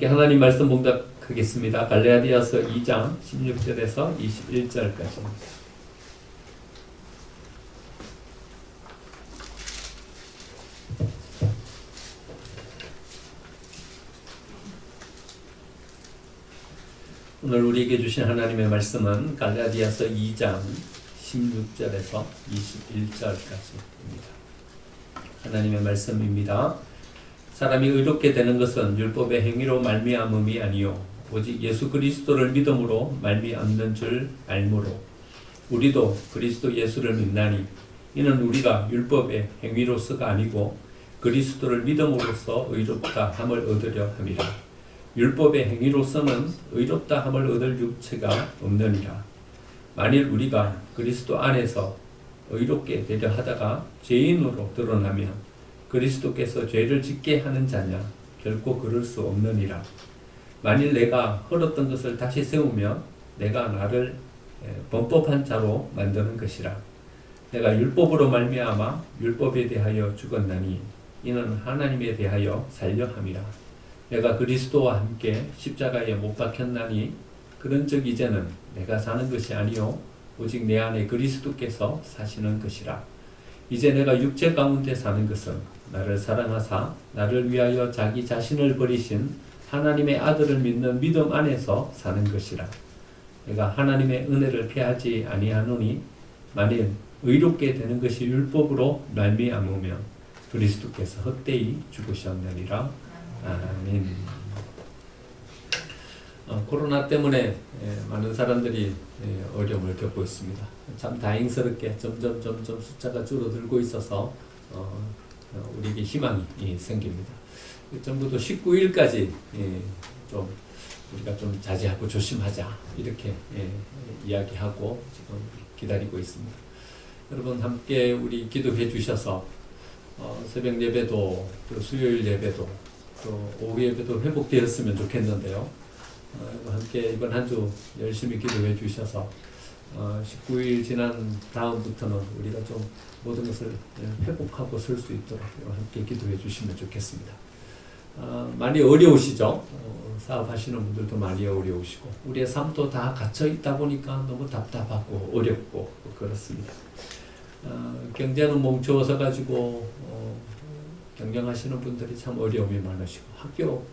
함께 하나님 말씀 봉독하겠습니다. 갈라디아서 2장 16절에서 21절까지. 오늘 우리에게 주신 하나님의 말씀은 갈라디아서 2장 16절에서 21절까지입니다. 하나님의 말씀입니다. 사람이 의롭게 되는 것은 율법의 행위로 말미암음이 아니요 오직 예수 그리스도를 믿음으로 말미암는 줄 알므로 우리도 그리스도 예수를 믿나니 이는 우리가 율법의 행위로서가 아니고 그리스도를 믿음으로써 의롭다 함을 얻으려 함이라. 율법의 행위로서는 의롭다 함을 얻을 육체가 없느니라. 만일 우리가 그리스도 안에서 의롭게 되려 하다가 죄인으로 드러나면 그리스도께서 죄를 짓게 하는 자냐? 결코 그럴 수 없느니라. 만일 내가 헐었던 것을 다시 세우면 내가 나를 범법한 자로 만드는 것이라. 내가 율법으로 말미암아 율법에 대하여 죽었나니 이는 하나님에 대하여 살려 함이라. 내가 그리스도와 함께 십자가에 못 박혔나니 그런즉 이제는 내가 사는 것이 아니요 오직 내 안에 그리스도께서 사시는 것이라. 이제 내가 육체 가운데 사는 것은 나를 사랑하사 나를 위하여 자기 자신을 버리신 하나님의 아들을 믿는 믿음 안에서 사는 것이라. 내가 하나님의 은혜를 피하지 아니하노니 만일 의롭게 되는 것이 율법으로 말미암으면 그리스도께서 헛되이 죽으셨느니라. 아멘. 코로나 때문에 많은 사람들이 어려움을 겪고 있습니다. 참 다행스럽게 점점 숫자가 줄어들고 있어서 우리에게 희망이 생깁니다. 전부터 19일까지 좀 우리가 좀 자제하고 조심하자 이렇게 이야기하고 지금 기다리고 있습니다. 여러분 함께 우리 기도해 주셔서 새벽 예배도 또 수요일 예배도 또 오후 예배도 회복되었으면 좋겠는데요. 함께 이번 한 주 열심히 기도해 주셔서 19일 지난 다음부터는 우리가 좀 모든 것을 회복하고 설 수 있도록 함께 기도해 주시면 좋겠습니다. 많이 어려우시죠? 사업하시는 분들도 많이 어려우시고 우리의 삶도 다 갇혀 있다 보니까 너무 답답하고 어렵고 그렇습니다. 경제는 멈추어서 가지고 경영하시는 분들이 참 어려움이 많으시고 학교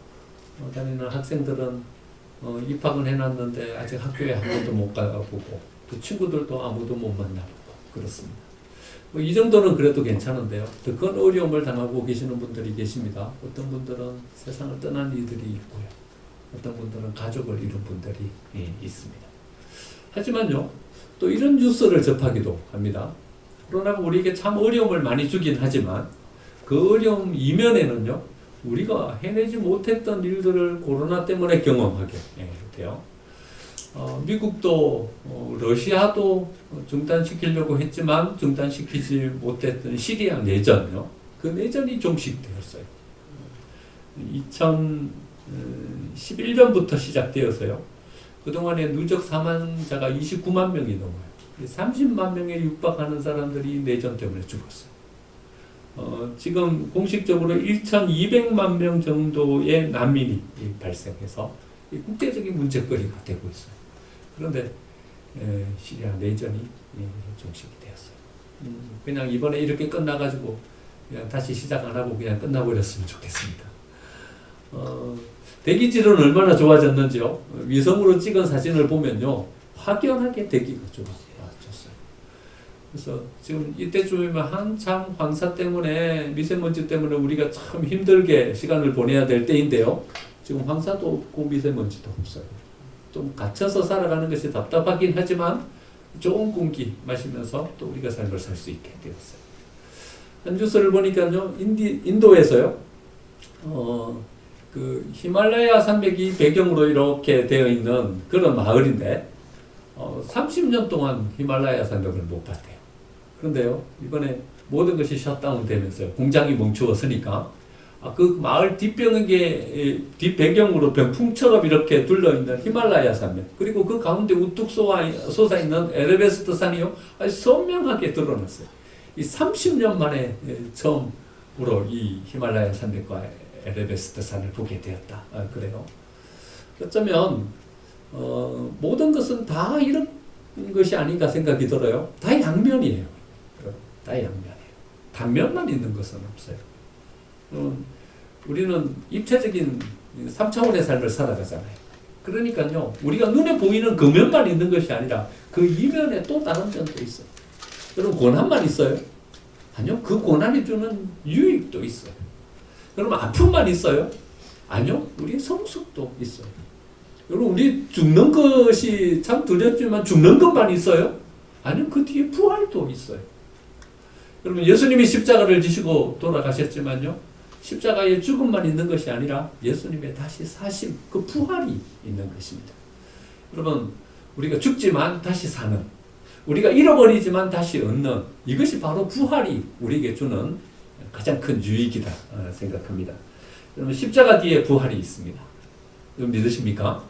다니는 학생들은 입학은 해놨는데 아직 학교에 한 번도 못 가보고 또 친구들도 아무도 못 만나보고 그렇습니다. 이 정도는 그래도 괜찮은데요. 더 큰 어려움을 당하고 계시는 분들이 계십니다. 어떤 분들은 세상을 떠난 이들이 있고요. 어떤 분들은 가족을 잃은 분들이 있습니다. 하지만요, 또 이런 뉴스를 접하기도 합니다. 코로나가 우리에게 참 어려움을 많이 주긴 하지만 그 어려움 이면에는요, 우리가 해내지 못했던 일들을 코로나 때문에 경험하게 돼요. 미국도 러시아도 중단시키려고 했지만 중단시키지 못했던 시리아 내전요. 그 내전이 종식되었어요. 2011년부터 시작되어서요. 그동안에 누적 사망자가 29만 명이 넘어요. 30만 명에 육박하는 사람들이 내전 때문에 죽었어요. 지금 공식적으로 1,200만 명 정도의 난민이 발생해서 국제적인 문제거리가 되고 있어요. 그런데 시리아 내전이 종식이 되었어요. 그냥 이번에 이렇게 끝나가지고 그냥 다시 시작 안 하고 그냥 끝나버렸으면 좋겠습니다. 대기질은 얼마나 좋아졌는지요. 위성으로 찍은 사진을 보면요, 확연하게 대기가 좋아졌어요. 그래서 지금 이때쯤이면 한참 황사 때문에 미세먼지 때문에 우리가 참 힘들게 시간을 보내야 될 때인데요. 지금 황사도 없고 미세먼지도 없어요. 좀 갇혀서 살아가는 것이 답답하긴 하지만 좋은 공기 마시면서 또 우리가 삶을 살 수 있게 되었어요. 한 뉴스를 보니까요, 인도에서요, 그 히말라야 산맥이 배경으로 이렇게 되어 있는 그런 마을인데 30년 동안 히말라야 산맥을 못 봤대요. 그런데요, 이번에 모든 것이 셧다운 되면서요, 공장이 멈추었으니까 그 마을 뒷배경으로 병풍처럼 이렇게 둘러있는 히말라야 산맥, 그리고 그 가운데 우뚝 솟아있는 에베레스트 산이요, 아주 선명하게 드러났어요. 이 30년 만에 처음으로 이 히말라야 산맥과 에베레스트 산을 보게 되었다. 그래요. 어쩌면 모든 것은 다 이런 것이 아닌가 생각이 들어요. 다 양면이에요. 다 양면이에요. 단면만 있는 것은 없어요. 우리는 입체적인 3차원의 삶을 살아가잖아요. 그러니까요, 우리가 눈에 보이는 그 면만 있는 것이 아니라 그 이면에 또 다른 면도 있어요. 여러분, 고난만 있어요? 아니요, 그 고난이 주는 유익도 있어요. 그러면 아픔만 있어요? 아니요, 우리의 성숙도 있어요. 여러분, 우리 죽는 것이 참 두렵지만 죽는 것만 있어요? 아니요, 그 뒤에 부활도 있어요. 여러분, 예수님이 십자가를 지시고 돌아가셨지만요, 십자가의 죽음만 있는 것이 아니라 예수님의 다시 사심, 그 부활이 있는 것입니다. 여러분, 우리가 죽지만 다시 사는, 우리가 잃어버리지만 다시 얻는, 이것이 바로 부활이 우리에게 주는 가장 큰 유익이다 생각합니다. 여러분, 십자가 뒤에 부활이 있습니다. 여러분, 믿으십니까?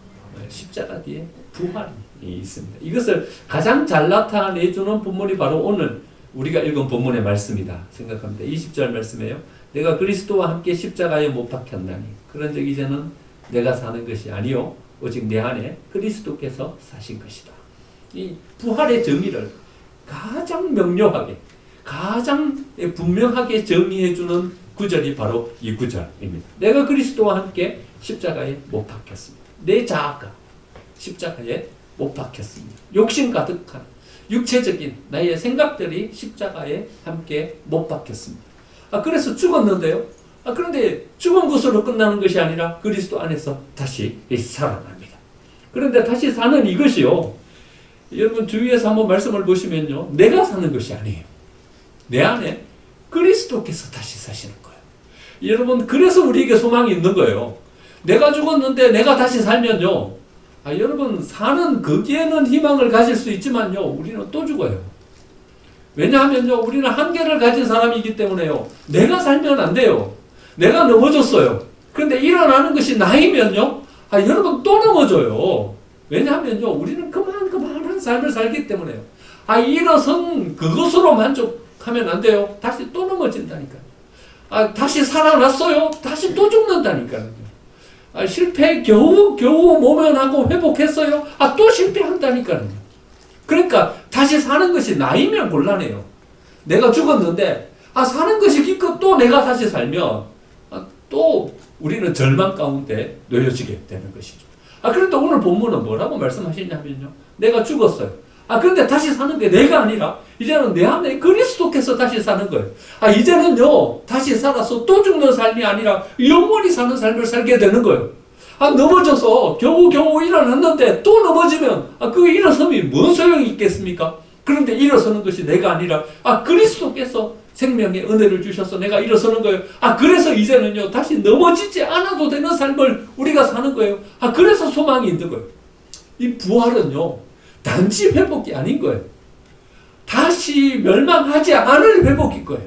십자가 뒤에 부활이 있습니다. 이것을 가장 잘 나타내주는 본문이 바로 오늘 우리가 읽은 본문의 말씀이다 생각합니다. 20절 말씀이에요. 내가 그리스도와 함께 십자가에 못 박혔나니 그런즉 이제는 내가 사는 것이 아니요 오직 내 안에 그리스도께서 사신 것이다. 이 부활의 정의를 가장 명료하게, 가장 분명하게 정의해주는 구절이 바로 이 구절입니다. 내가 그리스도와 함께 십자가에 못 박혔습니다. 내 자아가 십자가에 못 박혔습니다. 욕심 가득한 육체적인 나의 생각들이 십자가에 함께 못 박혔습니다. 그래서 죽었는데요. 그런데 죽은 것으로 끝나는 것이 아니라 그리스도 안에서 다시 살아납니다. 그런데 다시 사는 이것이요. 여러분, 주위에서 한번 말씀을 보시면요. 내가 사는 것이 아니에요. 내 안에 그리스도께서 다시 사시는 거예요. 여러분, 그래서 우리에게 소망이 있는 거예요. 내가 죽었는데 내가 다시 살면요. 여러분, 사는 거기에는 희망을 가질 수 있지만요. 우리는 또 죽어요. 왜냐하면요, 우리는 한계를 가진 사람이기 때문에요. 내가 살면 안 돼요. 내가 넘어졌어요. 그런데 일어나는 것이 나이면요, 여러분 또 넘어져요. 왜냐하면요, 우리는 그만한 삶을 살기 때문에요. 일어선 그것으로 만족하면 안 돼요. 다시 또 넘어진다니까요. 다시 살아났어요. 다시 또 죽는다니까요. 실패 겨우 모면하고 회복했어요. 또 실패한다니까요. 그러니까 다시 사는 것이 나이면 곤란해요. 내가 죽었는데 사는 것이 기껏 또 내가 다시 살면 또 우리는 절망 가운데 놓여지게 되는 것이죠. 그런데 오늘 본문은 뭐라고 말씀하시냐면요. 내가 죽었어요. 그런데 다시 사는 게 내가 아니라 이제는 내 안에 그리스도께서 다시 사는 거예요. 이제는요, 다시 살아서 또 죽는 삶이 아니라 영원히 사는 삶을 살게 되는 거예요. 넘어져서 겨우 일어났는데 또 넘어지면 그 일어섬이 뭔 소용이 있겠습니까? 그런데 일어서는 것이 내가 아니라 그리스도께서 생명의 은혜를 주셔서 내가 일어서는 거예요. 그래서 이제는요, 다시 넘어지지 않아도 되는 삶을 우리가 사는 거예요. 그래서 소망이 있는 거예요. 이 부활은요, 단지 회복이 아닌 거예요. 다시 멸망하지 않을 회복인 거예요.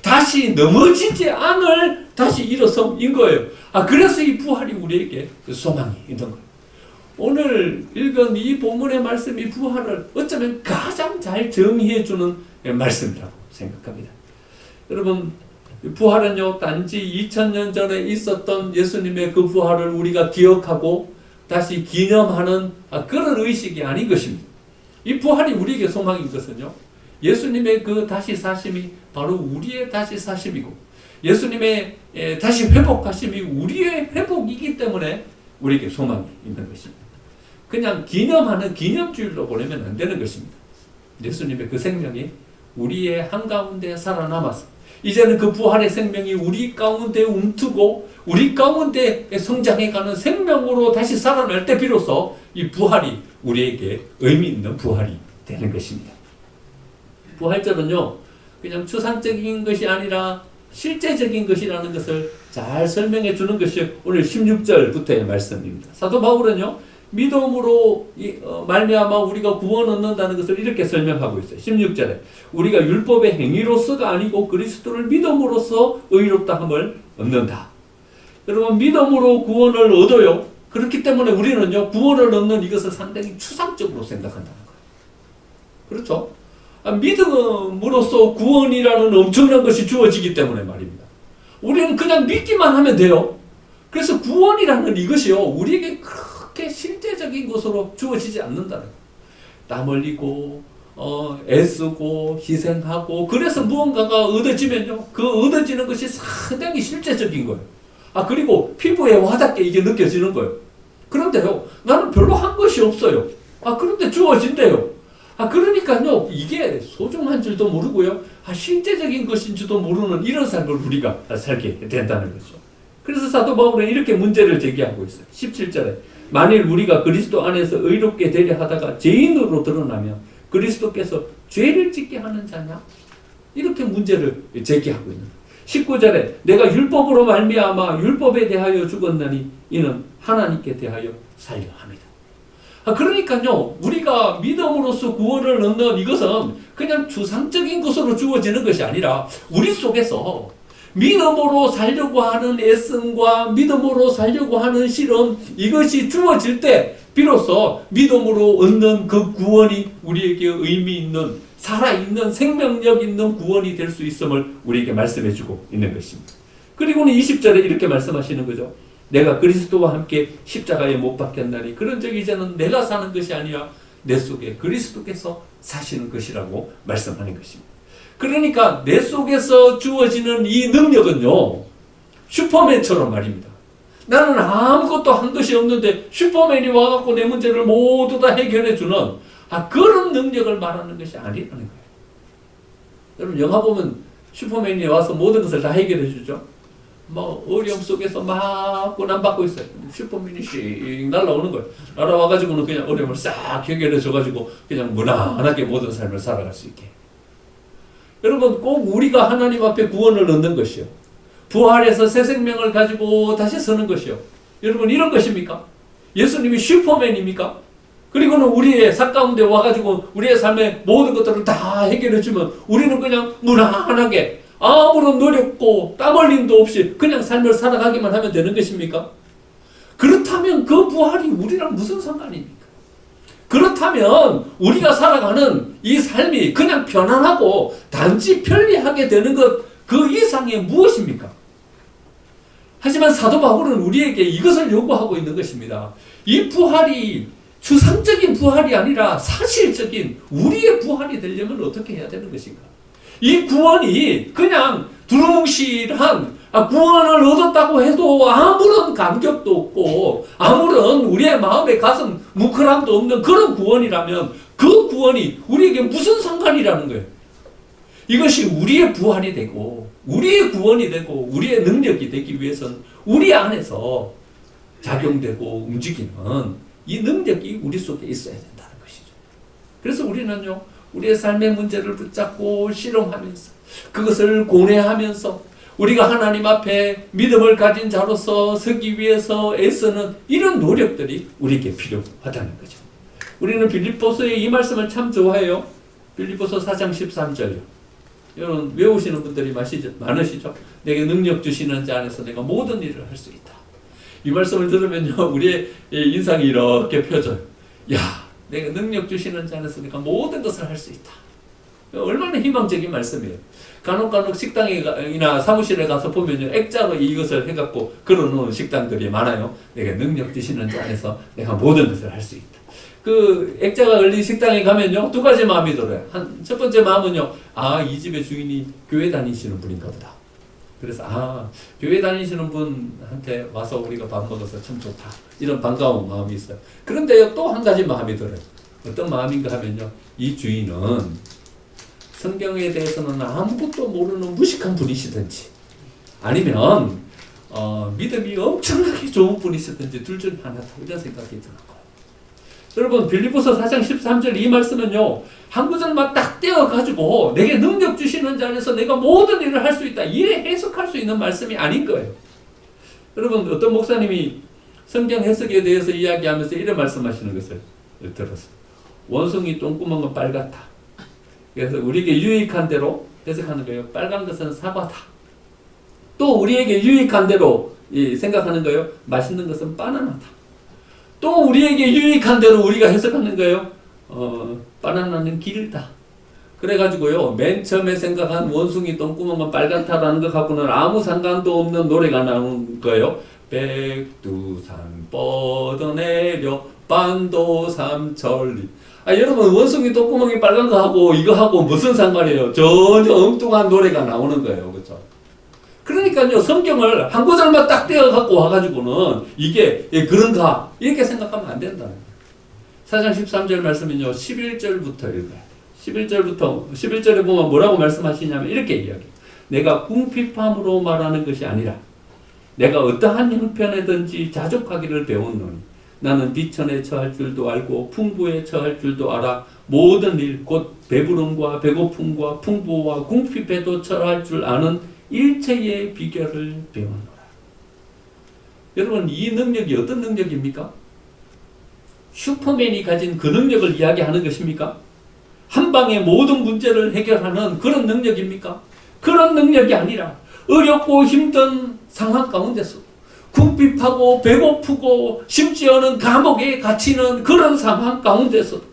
다시 넘어지지 않을 다시 일어섬인 거예요. 그래서 이 부활이 우리에게 소망이 있는 거예요. 오늘 읽은 이 본문의 말씀이 부활을 어쩌면 가장 잘 정의해주는 말씀이라고 생각합니다. 여러분, 부활은요, 단지 2000년 전에 있었던 예수님의 그 부활을 우리가 기억하고 다시 기념하는 그런 의식이 아닌 것입니다. 이 부활이 우리에게 소망인 것은요, 예수님의 그 다시 사심이 바로 우리의 다시 사심이고, 예수님의 다시 회복하심이 우리의 회복이기 때문에 우리에게 소망이 있는 것입니다. 그냥 기념하는 기념주일로 보내면 안 되는 것입니다. 예수님의 그 생명이 우리의 한가운데 살아남아서 이제는 그 부활의 생명이 우리 가운데 움트고 우리 가운데 성장해가는 생명으로 다시 살아날 때 비로소 이 부활이 우리에게 의미 있는 부활이 되는 것입니다. 부활절은요, 그냥 추상적인 것이 아니라 실제적인 것이라는 것을 잘 설명해 주는 것이 오늘 16절부터의 말씀입니다. 사도 바울은요, 믿음으로 말미암아 우리가 구원 얻는다는 것을 이렇게 설명하고 있어요. 16절에 우리가 율법의 행위로서가 아니고 그리스도를 믿음으로써 의롭다함을 얻는다. 여러분, 믿음으로 구원을 얻어요. 그렇기 때문에 우리는요, 구원을 얻는 이것을 상당히 추상적으로 생각한다는 거예요. 그렇죠? 믿음으로써 구원이라는 엄청난 것이 주어지기 때문에 말입니다. 우리는 그냥 믿기만 하면 돼요. 그래서 구원이라는 이것이요, 우리에게 그렇게 실제적인 것으로 주어지지 않는다는 거예요. 땀 흘리고 애쓰고 희생하고 그래서 무언가가 얻어지면요, 그 얻어지는 것이 상당히 실제적인 거예요. 그리고 피부에 와닿게 이게 느껴지는 거예요. 그런데요, 나는 별로 한 것이 없어요. 그런데 주어진대요. 그러니까요, 이게 소중한 줄도 모르고요, 실제적인 것인지도 모르는 이런 삶을 우리가 살게 된다는 거죠. 그래서 사도 바울은 이렇게 문제를 제기하고 있어요. 17절에 만일 우리가 그리스도 안에서 의롭게 되려 하다가 죄인으로 드러나면 그리스도께서 죄를 짓게 하는 자냐? 이렇게 문제를 제기하고 있는 거예요. 19절에 내가 율법으로 말미암아 율법에 대하여 죽었나니 이는 하나님께 대하여 살려 합니다. 그러니까요, 우리가 믿음으로써 구원을 얻는 이것은 그냥 추상적인 것으로 주어지는 것이 아니라 우리 속에서 믿음으로 살려고 하는 애씀과 믿음으로 살려고 하는 실험, 이것이 주어질 때 비로소 믿음으로 얻는 그 구원이 우리에게 의미 있는, 살아있는, 생명력 있는 구원이 될 수 있음을 우리에게 말씀해주고 있는 것입니다. 그리고는 20절에 이렇게 말씀하시는 거죠. 내가 그리스도와 함께 십자가에 못 박혔나니 그런 적 이제는 내가 사는 것이 아니라 내 속에 그리스도께서 사시는 것이라고 말씀하는 것입니다. 그러니까 내 속에서 주어지는 이 능력은요, 슈퍼맨처럼 말입니다. 나는 아무것도 한 것이 없는데 슈퍼맨이 와갖고 내 문제를 모두 다 해결해주는 그런 능력을 말하는 것이 아니라는 거예요. 여러분, 영화 보면 슈퍼맨이 와서 모든 것을 다 해결해주죠. 어려움 속에서 막 고난받고 있어요. 슈퍼맨이 씩 날아오는 거예요. 날아와가지고는 그냥 어려움을 싹 해결해줘가지고 그냥 무난하게 모든 삶을 살아갈 수 있게. 여러분, 꼭 우리가 하나님 앞에 구원을 얻는 것이요, 부활해서 새 생명을 가지고 다시 서는 것이요, 여러분, 이런 것입니까? 예수님이 슈퍼맨입니까? 그리고는 우리의 사 가운데 와가지고 우리의 삶의 모든 것들을 다 해결해주면 우리는 그냥 무난하게 아무런 노력고 땀 흘림도 없이 그냥 삶을 살아가기만 하면 되는 것입니까? 그렇다면 그 부활이 우리랑 무슨 상관입니까? 그렇다면 우리가 살아가는 이 삶이 그냥 편안하고 단지 편리하게 되는 것, 그 이상의 무엇입니까? 하지만 사도 바울은 우리에게 이것을 요구하고 있는 것입니다. 이 부활이 추상적인 부활이 아니라 사실적인 우리의 부활이 되려면 어떻게 해야 되는 것인가? 이 구원이 그냥 두루뭉실한 구원을 얻었다고 해도 아무런 감격도 없고 아무런 우리의 마음에 가슴 뭉클함도 없는 그런 구원이라면 그 구원이 우리에게 무슨 상관이라는 거예요. 이것이 우리의 부활이 되고 우리의 구원이 되고 우리의 능력이 되기 위해서는 우리 안에서 작용되고 움직이는 이 능력이 우리 속에 있어야 된다는 것이죠. 그래서 우리는요, 우리의 삶의 문제를 붙잡고 실험하면서 그것을 고뇌하면서 우리가 하나님 앞에 믿음을 가진 자로서 서기 위해서 애쓰는 이런 노력들이 우리에게 필요하다는 거죠. 우리는 빌립보서의 이 말씀을 참 좋아해요. 빌립보서 4장 13절이요. 여러분 외우시는 분들이 많으시죠? 내게 능력 주시는 자 안에서 내가 모든 일을 할 수 있다. 이 말씀을 들으면요, 우리의 인상이 이렇게 펴져요. 야, 내가 능력 주시는 자 안에서 내가 모든 것을 할 수 있다. 얼마나 희망적인 말씀이에요. 간혹 식당이나 사무실에 가서 보면요, 액자로 이것을 해갖고 걸어놓은 식당들이 많아요. 내가 능력 주시는 자 안에서 내가 모든 것을 할 수 있다. 그 액자가 걸린 식당에 가면요, 두 가지 마음이 들어요. 첫 번째 마음은요, 이 집의 주인이 교회 다니시는 분인가 보다. 그래서 교회 다니시는 분한테 와서 우리가 밥 먹어서 참 좋다, 이런 반가운 마음이 있어요. 그런데 또 한 가지 마음이 들어요. 어떤 마음인가 하면요, 이 주인은 성경에 대해서는 아무것도 모르는 무식한 분이시든지 아니면 믿음이 엄청나게 좋은 분이시든지 둘 중 하나다, 이런 생각이 드는 거예요. 여러분, 빌립보서 4장 13절 이 말씀은요, 한 구절만 딱 떼어가지고 내게 능력 주시는 자 안에서 내가 모든 일을 할 수 있다, 이래 해석할 수 있는 말씀이 아닌 거예요. 여러분, 어떤 목사님이 성경 해석에 대해서 이야기하면서 이런 말씀하시는 것을 들었어요. 원숭이 똥구멍은 빨갛다. 그래서 우리에게 유익한 대로 해석하는 거예요. 빨간 것은 사과다. 또 우리에게 유익한 대로 생각하는 거예요. 맛있는 것은 바나나다. 또 우리에게 유익한 대로 우리가 해석하는 거예요. 바나나는 길다. 그래가지고요, 맨 처음에 생각한 원숭이 똥구멍은 빨갛다라는 것 갖고는 아무 상관도 없는 노래가 나오는 거예요. 백두산 뻗어내려 반도삼천리. 여러분, 원숭이 똥구멍이 빨간 거 하고 이거 하고 무슨 상관이에요? 전혀 엉뚱한 노래가 나오는 거예요. 그렇죠? 그러니까요, 성경을 한 구절만 딱 떼어 갖고 와가지고는 이게 그런가 이렇게 생각하면 안 된다는 거예요. 4장 13절 말씀은요, 11절부터 읽어요. 11절에 보면 뭐라고 말씀하시냐면 이렇게 이야기해요. 내가 궁핍함으로 말하는 것이 아니라 내가 어떠한 형편에든지 자족하기를 배웠노니 나는 비천에 처할 줄도 알고 풍부에 처할 줄도 알아 모든 일 곧 배부름과 배고픔과 풍부와 궁핍에도 처할 줄 아는 일체의 비결을 배웠노라. 여러분, 이 능력이 어떤 능력입니까? 슈퍼맨이 가진 그 능력을 이야기하는 것입니까? 한 방에 모든 문제를 해결하는 그런 능력입니까? 그런 능력이 아니라 어렵고 힘든 상황 가운데서 궁핍하고 배고프고 심지어는 감옥에 갇히는 그런 상황 가운데서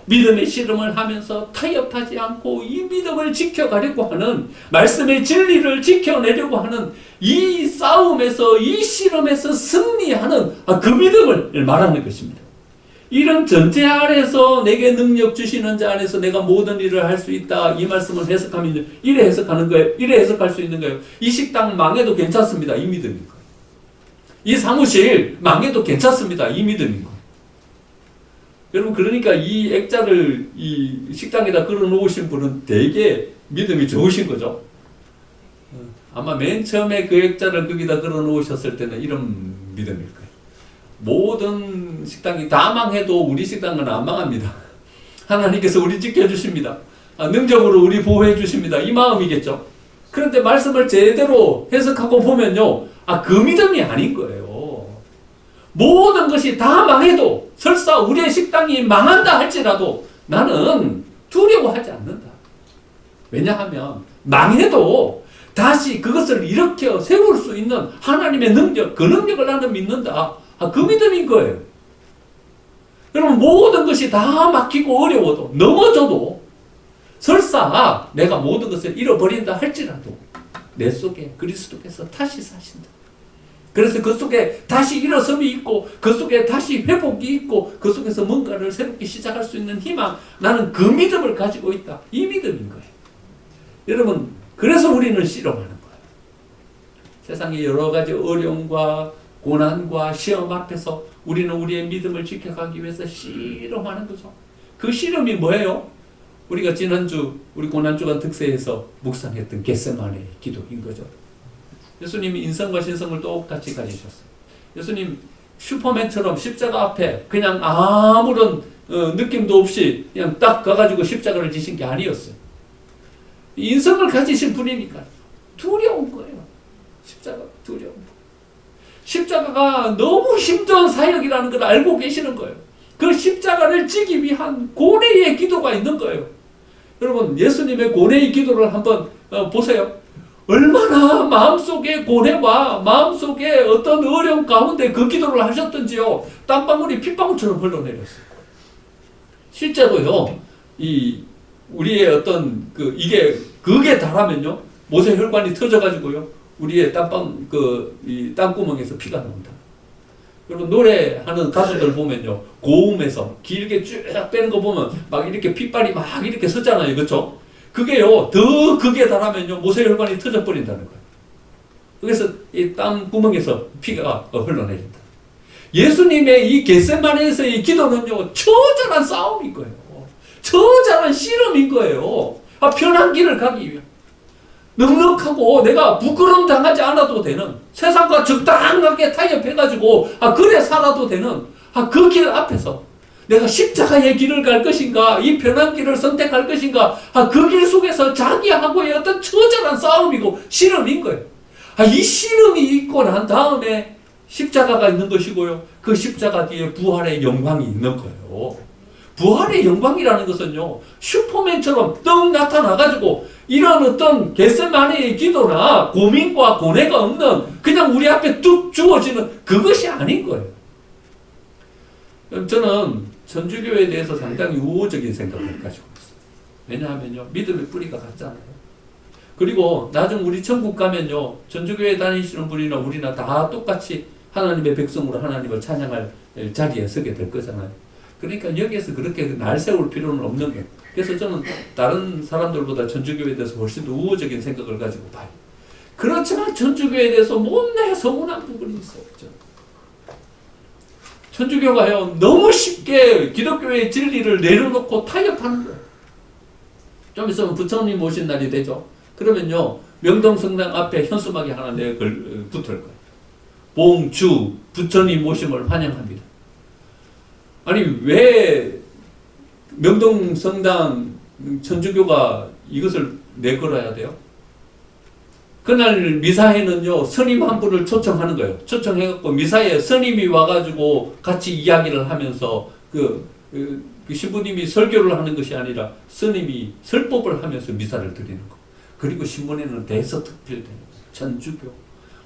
믿음의 씨름을 하면서 타협하지 않고 이 믿음을 지켜가려고 하는, 말씀의 진리를 지켜내려고 하는 이 싸움에서, 이 씨름에서 승리하는 그 믿음을 말하는 것입니다. 이런 전제 아래서 내게 능력 주시는 자 안에서 내가 모든 일을 할 수 있다, 이 말씀을 해석하면 이래 해석하는 거예요. 이래 해석할 수 있는 거예요. 이 식당 망해도 괜찮습니다. 이 믿음인 거예요. 이 사무실 망해도 괜찮습니다. 이 믿음인 거예요. 여러분, 그러니까 이 액자를 이 식당에다 걸어 놓으신 분은 되게 믿음이 좋으신 거죠. 아마 맨 처음에 그 액자를 거기다 걸어 놓으셨을 때는 이런 믿음일 거예요. 모든 식당이 다 망해도 우리 식당은 안 망합니다. 하나님께서 우리 지켜주십니다. 능력으로 우리 보호해 주십니다. 이 마음이겠죠. 그런데 말씀을 제대로 해석하고 보면요, 그 믿음이 아닌 거예요. 모든 것이 다 망해도, 설사 우리의 식당이 망한다 할지라도 나는 두려워하지 않는다. 왜냐하면 망해도 다시 그것을 일으켜 세울 수 있는 하나님의 능력, 그 능력을 나는 믿는다. 그 믿음인 거예요. 여러분, 모든 것이 다 막히고 어려워도, 넘어져도, 설사 내가 모든 것을 잃어버린다 할지라도 내 속에 그리스도께서 다시 사신다. 그래서 그 속에 다시 일어섬이 있고, 그 속에 다시 회복이 있고, 그 속에서 뭔가를 새롭게 시작할 수 있는 희망, 나는 그 믿음을 가지고 있다. 이 믿음인 거예요. 여러분, 그래서 우리는 씨름하는 거예요. 세상의 여러 가지 어려움과 고난과 시험 앞에서 우리는 우리의 믿음을 지켜가기 위해서 씨름하는 거죠. 그 씨름이 뭐예요? 우리가 지난주 우리 고난주간 특세에서 묵상했던 겟세마네 기도인 거죠. 예수님이 인성과 신성을 똑같이 가지셨어요. 예수님 슈퍼맨처럼 십자가 앞에 그냥 아무런 느낌도 없이 그냥 딱 가가지고 십자가를 지신 게 아니었어요. 인성을 가지신 분이니까 두려운 거예요. 십자가 두려운 거예요. 십자가가 너무 힘든 사역이라는 걸 알고 계시는 거예요. 그 십자가를 지기 위한 고뇌의 기도가 있는 거예요. 여러분, 예수님의 고뇌의 기도를 한번 보세요. 얼마나 마음속에 고뇌와 마음속에 어떤 어려움 가운데 그 기도를 하셨던지요. 땀방울이 핏방울처럼 흘러내렸어요. 실제로요, 우리의 어떤 그게 달하면요, 모세혈관이 터져가지고요, 우리의 이 땀구멍에서 피가 나온다. 여러분, 노래하는 가수들 보면요, 고음에서 길게 쭉 빼는 거 보면 막 이렇게 핏발이 막 이렇게 서잖아요. 그렇죠? 그게요, 더 극에 달하면요, 모세혈관이 터져버린다는 거예요. 그래서 이 땀구멍에서 피가 흘러내린다. 예수님의 이 겟세마네에서의 기도는요, 처절한 싸움인 거예요. 처절한 씨름인 거예요. 편한 길을 가기 위해. 넉넉하고 내가 부끄러움 당하지 않아도 되는, 세상과 적당하게 타협해가지고 그래 살아도 되는 그 길 앞에서 내가 십자가의 길을 갈 것인가, 이 편한 길을 선택할 것인가, 그 길 속에서 자기하고의 어떤 처절한 싸움이고 씨름인 거예요. 이 씨름이 있고 난 다음에 십자가가 있는 것이고요, 그 십자가 뒤에 부활의 영광이 있는 거예요. 부활의 영광이라는 것은요, 슈퍼맨처럼 떡 나타나가지고 이런 어떤 겟세마네의 기도나 고민과 고뇌가 없는 그냥 우리 앞에 뚝 주어지는 그것이 아닌 거예요. 저는 천주교에 대해서 상당히 우호적인 생각을 가지고 있어요. 왜냐하면요, 믿음의 뿌리가 같잖아요. 그리고 나중 우리 천국 가면요, 전주교회 다니시는 분이나 우리나 다 똑같이 하나님의 백성으로 하나님을 찬양할 자리에 서게 될 거잖아요. 그러니까 여기에서 그렇게 날 세울 필요는 없는 거예요. 그래서 저는 다른 사람들보다 전주교회에 대해서 훨씬 더 우호적인 생각을 가지고 봐요. 그렇지만 전주교회에 대해서 못내 서운한 부분이 있어요. 천주교가요, 너무 쉽게 기독교의 진리를 내려놓고 타협하는 거예요. 좀 있으면 부처님 오신 날이 되죠. 그러면요, 명동성당 앞에 현수막이 하나 붙을 거예요. 봉주 부처님 오심을 환영합니다. 아니, 왜 명동성당 천주교가 이것을 내걸어야 돼요? 그날 미사에는요, 스님 한 분을 초청하는 거예요. 초청해갖고 미사에 스님이 와가지고 같이 이야기를 하면서 그 신부님이 설교를 하는 것이 아니라 스님이 설법을 하면서 미사를 드리는 거. 그리고 신문에는 대서특필되는 거예요. 천주교,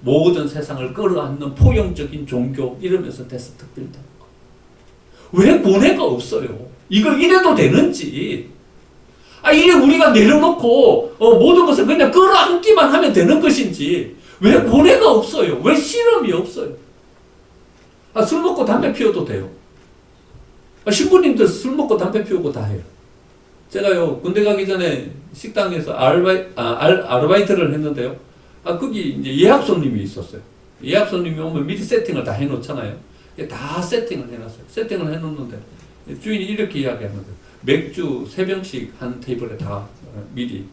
모든 세상을 끌어안는 포용적인 종교 이러면서 대서특필되는 거. 왜 고뇌가 없어요? 이걸 이래도 되는지. 이래 우리가 내려놓고 모든 것을 그냥 끌어안기만 하면 되는 것인지 왜 고뇌가 없어요? 왜 실험이 없어요? 술 먹고 담배 피워도 돼요. 신부님들 술 먹고 담배 피우고 다 해요. 제가요, 군대 가기 전에 식당에서 아르바이트를 했는데요. 거기 이제 예약 손님이 있었어요. 예약 손님이 오면 미리 세팅을 다 해놓잖아요. 다 세팅을 해놨어요. 세팅을 해놓는데 주인이 이렇게 이야기하는 거예요. 맥주 3병씩 한 테이블에 다 미리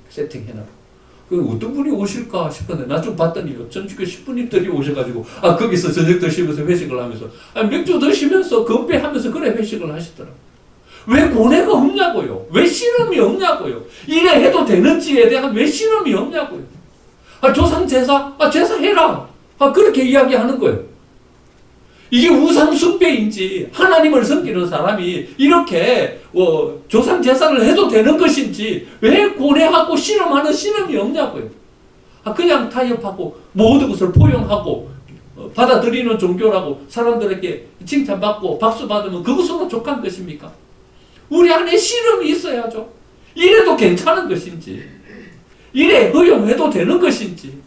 세팅해놔. 어떤 분이 오실까 싶었는데 나중 봤더니요, 전주교 신부님들이 오셔가지고 거기서 저녁 드시면서 회식을 하면서 맥주 드시면서 건배하면서 그래 회식을 하시더라고요. 왜 고뇌가 없냐고요? 왜 실험이 없냐고요? 이래 해도 되는지에 대한 왜 실험이 없냐고요? 조상 제사? 제사해라! 그렇게 이야기하는 거예요. 이게 우상 숭배인지 하나님을 섬기는 사람이 이렇게 조상 제사를 해도 되는 것인지 왜 고뇌하고 실험하는 실험이 없냐고요. 그냥 타협하고 모든 것을 포용하고 받아들이는 종교라고 사람들에게 칭찬받고 박수 받으면 그것으로 족한 것입니까? 우리 안에 실험이 있어야죠. 이래도 괜찮은 것인지, 이래 허용해도 되는 것인지,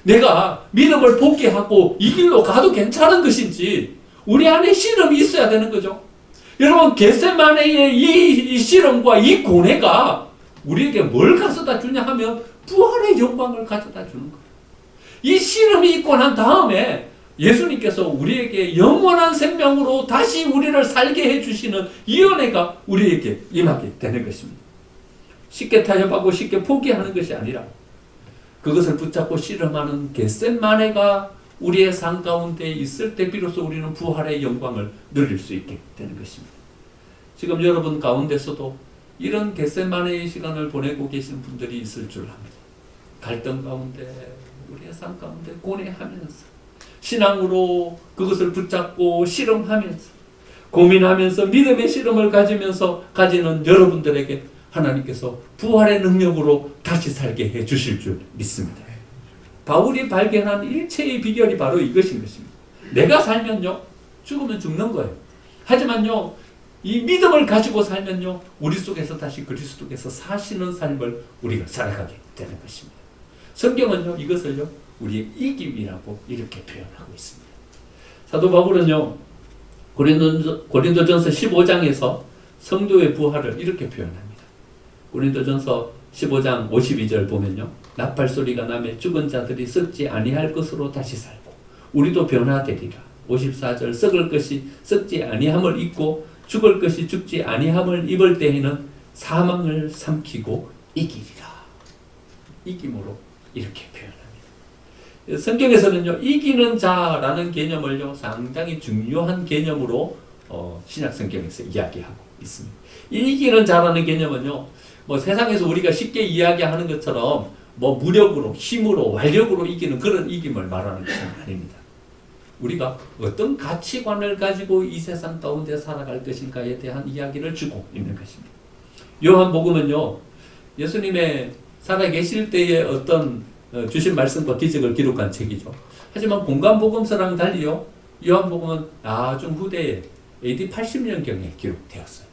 내가 믿음을 포기하고 이 길로 가도 괜찮은 것인지 우리 안에 실험이 있어야 되는 거죠. 여러분, 겟세마네의 이 실험과 이 고뇌가 우리에게 뭘 가져다 주냐 하면 부활의 영광을 가져다 주는 거예요. 이 실험이 있고 난 다음에 예수님께서 우리에게 영원한 생명으로 다시 우리를 살게 해주시는 이 은혜가 우리에게 임하게 되는 것입니다. 쉽게 타협하고 쉽게 포기하는 것이 아니라 그것을 붙잡고 실험하는 겟세마네가 우리의 삶 가운데 있을 때 비로소 우리는 부활의 영광을 누릴 수 있게 되는 것입니다. 지금 여러분 가운데서도 이런 겟세마네의 시간을 보내고 계신 분들이 있을 줄 압니다. 갈등 가운데, 우리의 삶 가운데 고뇌하면서 신앙으로 그것을 붙잡고 실험하면서 고민하면서 믿음의 실험을 가지면서 가지는 여러분들에게 하나님께서 부활의 능력으로 다시 살게 해 주실 줄 믿습니다. 바울이 발견한 일체의 비결이 바로 이것인 것입니다. 내가 살면요, 죽으면 죽는 거예요. 하지만요, 이 믿음을 가지고 살면요, 우리 속에서 다시 그리스도께서 사시는 삶을 우리가 살아가게 되는 것입니다. 성경은요, 이것을요, 우리의 이김이라고 이렇게 표현하고 있습니다. 사도 바울은요, 고린도전서 15장에서 성도의 부활을 이렇게 표현합니다. 고린도전서 15장 52절 보면요, 나팔 소리가 나매 죽은 자들이 썩지 아니할 것으로 다시 살고 우리도 변화되리라. 54절 썩을 것이 썩지 아니함을 입고 죽을 것이 죽지 아니함을 입을 때에는 사망을 삼키고 이기리라. 이김으로 이렇게 표현합니다. 성경에서는요, 이기는 자라는 개념을요, 상당히 중요한 개념으로 신약 성경에서 이야기하고 있습니다. 이기는 자라는 개념은요, 세상에서 우리가 쉽게 이야기하는 것처럼 무력으로, 힘으로, 완력으로 이기는 그런 이김을 말하는 것은 아닙니다. 우리가 어떤 가치관을 가지고 이 세상 가운데 살아갈 것인가에 대한 이야기를 주고 있는 것입니다. 요한복음은요, 예수님의 살아계실 때의 어떤 주신 말씀과 기적을 기록한 책이죠. 하지만 공간복음서랑 달리요, 요한복음은 아주 후대에 AD 80년경에 기록되었어요.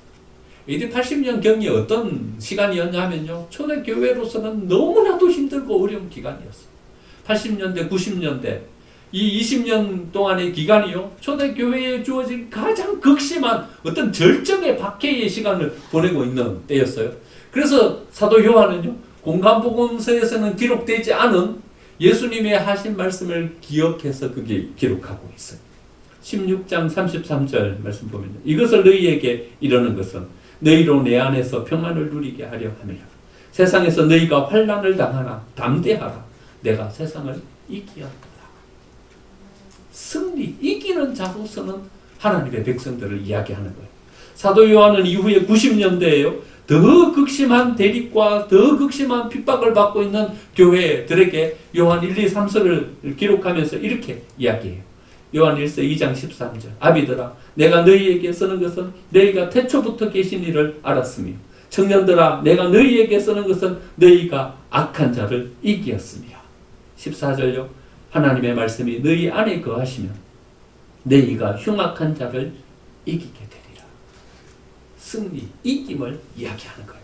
AD 80년 경이 어떤 시간이었냐면요. 초대교회로서는 너무나도 힘들고 어려운 기간이었어요. 80년대, 90년대 이 20년 동안의 기간이요. 초대교회에 주어진 가장 극심한 어떤 절정의 박해의 시간을 보내고 있는 때였어요. 그래서 사도 요한은요. 공간복음서에서는 기록되지 않은 예수님의 하신 말씀을 기억해서 그게 기록하고 있어요. 16장 33절 말씀 보면요. 이것을 너희에게 이르는 것은 너희로 내 안에서 평안을 누리게 하려 함이라. 세상에서 너희가 환난을 당하나 담대하라. 내가 세상을 이기었다. 승리, 이기는 자로서는 하나님의 백성들을 이야기하는 거예요. 사도 요한은 이후에 90년대에요. 더 극심한 대립과 더 극심한 핍박을 받고 있는 교회들에게 요한 1, 2, 3서를 기록하면서 이렇게 이야기해요. 요한 1서 2장 13절 아비들아 내가 너희에게 쓰는 것은 너희가 태초부터 계신 이를 알았으며 청년들아 내가 너희에게 쓰는 것은 너희가 악한 자를 이기었으며 14절요 하나님의 말씀이 너희 안에 거하시면 너희가 흉악한 자를 이기게 되리라. 승리, 이김을 이야기하는 거예요.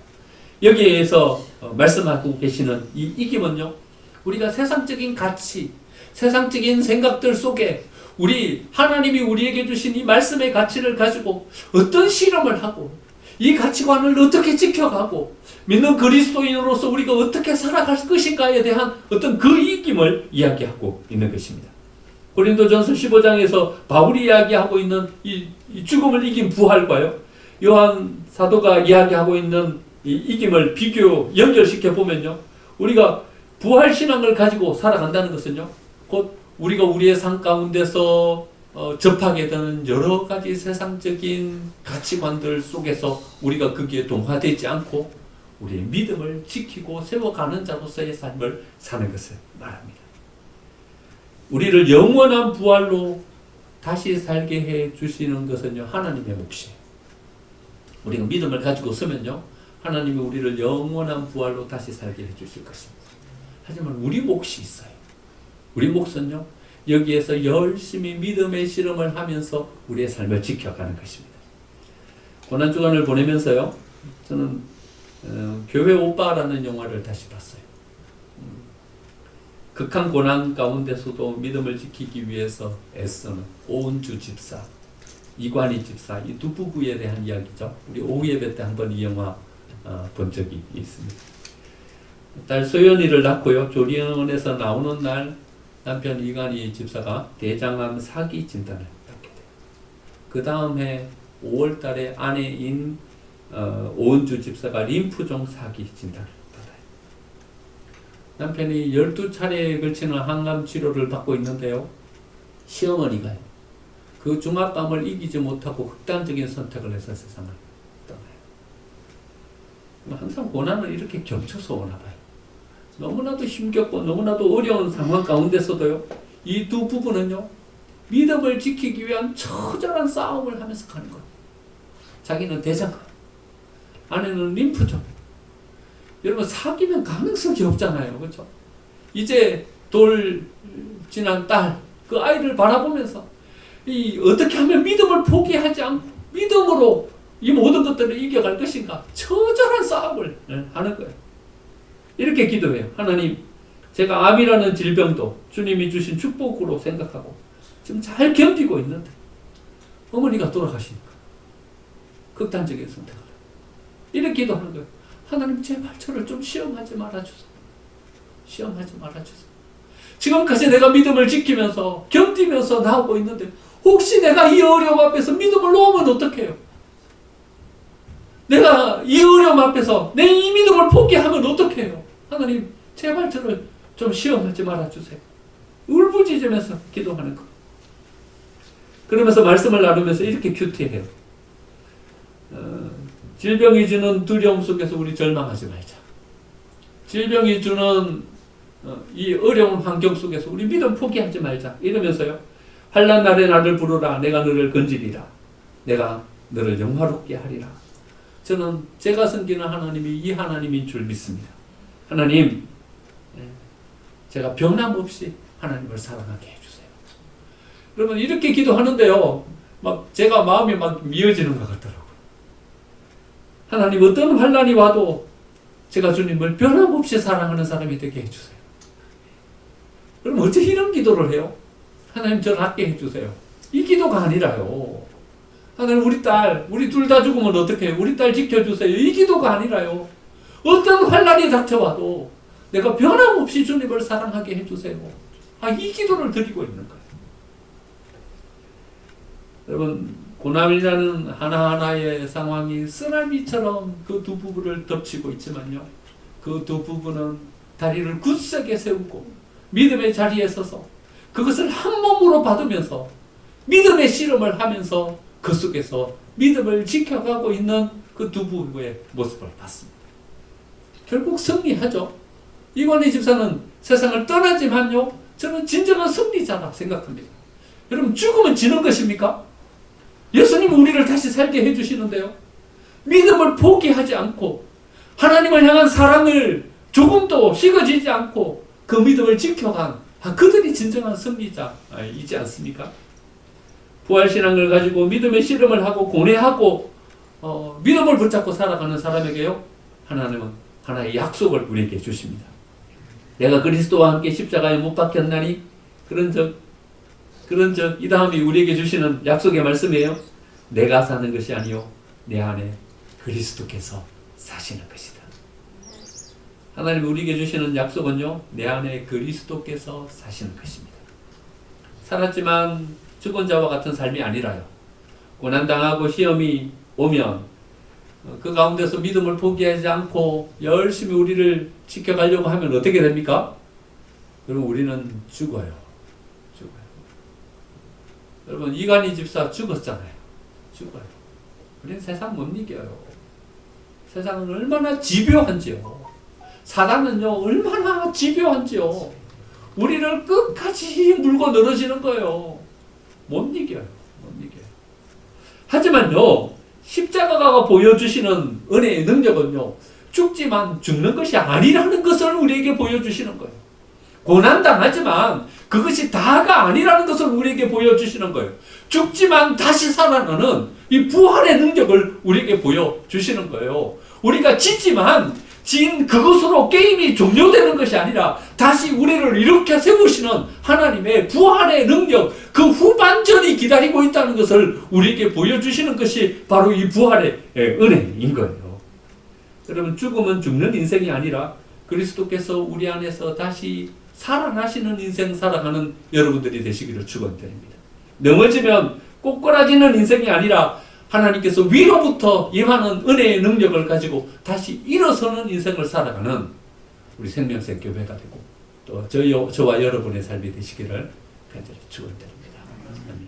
여기에서 말씀하고 계시는 이 이김은요 우리가 세상적인 가치, 세상적인 생각들 속에 우리 하나님이 우리에게 주신 이 말씀의 가치를 가지고 어떤 실험을 하고 이 가치관을 어떻게 지켜가고 믿는 그리스도인으로서 우리가 어떻게 살아갈 것인가에 대한 어떤 그 이김을 이야기하고 있는 것입니다. 고린도전서 15장에서 바울이 이야기하고 있는 이 죽음을 이긴 부활과요 요한 사도가 이야기하고 있는 이 이김을 비교 연결시켜 보면요 우리가 부활 신앙을 가지고 살아간다는 것은요 곧 우리가 우리의 삶 가운데서 접하게 되는 여러 가지 세상적인 가치관들 속에서 우리가 거기에 동화되지 않고 우리의 믿음을 지키고 세워가는 자로서의 삶을 사는 것을 말합니다. 우리를 영원한 부활로 다시 살게 해 주시는 것은요 하나님의 몫이에요. 우리가 믿음을 가지고 서면요 하나님이 우리를 영원한 부활로 다시 살게 해 주실 것입니다. 하지만 우리 몫이 있어요. 우리 몫은요 여기에서 열심히 믿음의 실험을 하면서 우리의 삶을 지켜가는 것입니다. 고난주간을 보내면서요 저는 교회 오빠라는 영화를 다시 봤어요. 극한 고난 가운데서도 믿음을 지키기 위해서 애쓰는 오은주 집사, 이관희 집사 이 두 부부에 대한 이야기죠. 우리 오후 예배 때 한번 이 영화 본 적이 있습니다. 딸 소연이를 낳고요 조리원에서 나오는 날 남편 이관희 집사가 대장암 사기 진단을 받게 돼요. 그 다음 해 5월 달에 아내인 오은주 집사가 림프종 사기 진단을 받아요. 남편이 12차례에 걸치는 항암 치료를 받고 있는데요. 시어머니가요. 그 중압감을 이기지 못하고 극단적인 선택을 해서 세상을 떠나요. 항상 고난은 이렇게 겹쳐서 오나 봐요. 너무나도 힘겹고 너무나도 어려운 상황 가운데서도요. 이 두 부부는요. 믿음을 지키기 위한 처절한 싸움을 하면서 가는 거예요. 자기는 대장암, 아내는 림프종. 여러분 사귀면 가능성이 없잖아요. 그렇죠? 이제 돌 지난 딸, 그 아이를 바라보면서 이 어떻게 하면 믿음을 포기하지 않고 믿음으로 이 모든 것들을 이겨갈 것인가 처절한 싸움을 하는 거예요. 이렇게 기도해요. 하나님, 제가 암이라는 질병도 주님이 주신 축복으로 생각하고 지금 잘 견디고 있는데 어머니가 돌아가시니까 극단적인 선택을 이렇게 기도하는 거예요. 하나님 제발 저를 좀 시험하지 말아주세요. 시험하지 말아주세요. 지금까지 내가 믿음을 지키면서 견디면서 나오고 있는데 혹시 내가 이 어려움 앞에서 믿음을 놓으면 어떡해요? 내가 이 어려움 앞에서 내 이 믿음을 포기하면 어떡해요? 하나님 제발 저를 좀 시험하지 말아주세요. 울부짖으면서 기도하는 거. 그러면서 말씀을 나누면서 이렇게 큐티해요. 질병이 주는 두려움 속에서 우리 절망하지 말자. 질병이 주는 이 어려운 환경 속에서 우리 믿음 포기하지 말자. 이러면서요. 환난 날에 나를 부르라. 내가 너를 건지리라. 내가 너를 영화롭게 하리라. 저는 제가 섬기는 하나님이 이 하나님인 줄 믿습니다. 하나님, 제가 변함없이 하나님을 사랑하게 해주세요. 여러분 이렇게 기도하는데요. 막 제가 마음이 막 미어지는 것 같더라고요. 하나님 어떤 환난이 와도 제가 주님을 변함없이 사랑하는 사람이 되게 해주세요. 그럼 어째 이런 기도를 해요? 하나님 저를 낫게 해주세요. 이 기도가 아니라요. 하나님 우리 딸, 우리 둘 다 죽으면 어떻게 해요? 우리 딸 지켜주세요. 이 기도가 아니라요. 어떤 환난이 닥쳐와도 내가 변함없이 주님을 사랑하게 해주세요. 이 기도를 드리고 있는 거예요. 여러분, 고난이라는 하나하나의 상황이 쓰나미처럼 그 두 부부를 덮치고 있지만요, 그 두 부부는 다리를 굳세게 세우고 믿음의 자리에 서서 그것을 한 몸으로 받으면서 믿음의 씨름을 하면서 그 속에서 믿음을 지켜가고 있는 그 두 부부의 모습을 봤습니다. 결국 승리하죠. 이관희 집사는 세상을 떠나지만요, 저는 진정한 승리자라 생각합니다. 여러분, 죽으면 지는 것입니까? 예수님은 우리를 다시 살게 해주시는데요, 믿음을 포기하지 않고 하나님을 향한 사랑을 조금도 식어지지 않고 그 믿음을 지켜간 그들이 진정한 승리자이지 않습니까? 부활신앙을 가지고 믿음의 씨름을 하고 고뇌하고 믿음을 붙잡고 살아가는 사람에게요, 하나님은 하나의 약속을 우리에게 주십니다. 내가 그리스도와 함께 십자가에 못 박혔나니 그런 적 이 다음이 우리에게 주시는 약속의 말씀이에요. 내가 사는 것이 아니요 내 안에 그리스도께서 사시는 것이다. 하나님이 우리에게 주시는 약속은요, 내 안에 그리스도께서 사시는 것입니다. 살았지만 죽은 자와 같은 삶이 아니라요, 고난당하고 시험이 오면 그 가운데서 믿음을 포기하지 않고 열심히 우리를 지켜가려고 하면 어떻게 됩니까? 여러분, 우리는 죽어요. 여러분, 이관희 집사 죽었잖아요. 죽어요. 우리는 세상 못 이겨요. 세상은 얼마나 집요한지요. 사단은요, 얼마나 집요한지요. 우리를 끝까지 물고 늘어지는 거예요. 못 이겨요. 하지만요, 십자가가 보여주시는 은혜의 능력은요, 죽지만 죽는 것이 아니라는 것을 우리에게 보여주시는 거예요. 고난당하지만 그것이 다가 아니라는 것을 우리에게 보여주시는 거예요. 죽지만 다시 살아나는 이 부활의 능력을 우리에게 보여주시는 거예요. 우리가 지지만 진 그것으로 게임이 종료되는 것이 아니라 다시 우리를 일으켜 세우시는 하나님의 부활의 능력, 그 후반전이 기다리고 있다는 것을 우리에게 보여주시는 것이 바로 이 부활의 은혜인 거예요. 여러분, 죽으면 죽는 인생이 아니라 그리스도께서 우리 안에서 다시 살아나시는 인생 살아가는 여러분들이 되시기를 축원드립니다. 넘어지면 꼬꾸라지는 인생이 아니라 하나님께서 위로부터 임하는 은혜의 능력을 가지고 다시 일어서는 인생을 살아가는 우리 생명샘 교회가 되고 또 저와 여러분의 삶이 되시기를 간절히 축원드립니다. 아멘.